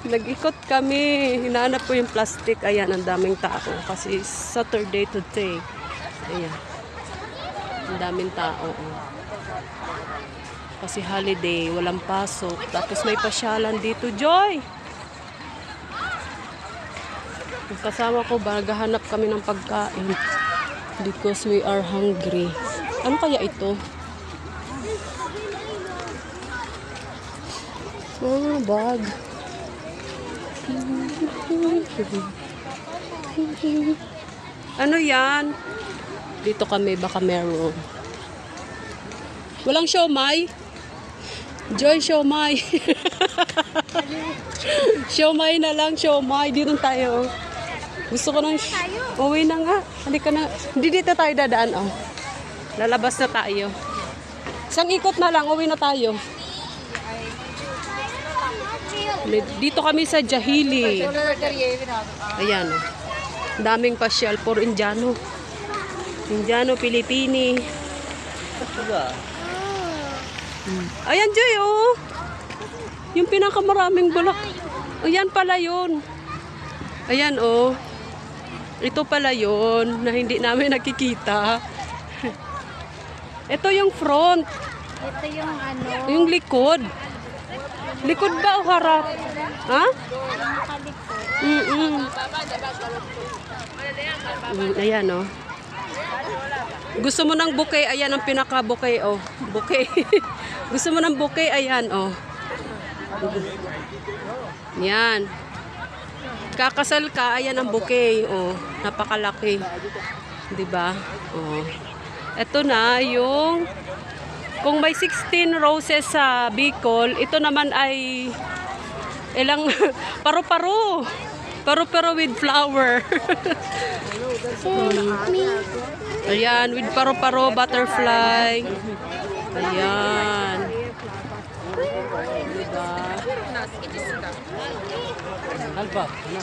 Nag-ikot kami. Hinahanap ko yung plastic. Ayan, ang daming tao. Kasi Saturday today. Ayan. Ang daming tao. Kasi holiday, walang pasok. Tapos may pasyalan dito, Joy! Yung kasama ko, naghahanap kami ng pagkain. Because we are hungry. Ano kaya ito? Bag. Ano yan? Dito kami, baka meron. Walang siomay? Joy, siomay. Siomay na lang, siomay. Dito tayo. Gusto ko nang uwi na nga. Halika na. Hindi dito tayo dadaan. Oh. Lalabas na tayo. Isang ikot na lang, uwi na tayo. Dito kami sa Jahili. Ayan. Daming pasyal for Indiano. Indiano, Pilipini. Ayan, Joy, oh. Yung pinakamaraming bulak. Ayan pala yun. Ayan, oh. Ito pala yun na hindi namin nakikita. Ito yung front. Ito yung ano. Yung likod. Likod ba o harap? Ha? Ayan, oh. Gusto mo ng bouquet? Ayan ang pinaka-bouquet, oh. Bouquet. Gusto mo ng bouquet? Ayan, oh. Yan. Kakasal ka, ayan ang bouquet, oh. Napakalaki. 'Di ba? Oh. Ito na yung kung may 16 roses sa Bicol, ito naman ay ilang paru-paro. Paru-paro with flower. Ayan, with paru-paro, butterfly. Ayan. Diba? Alba, ano?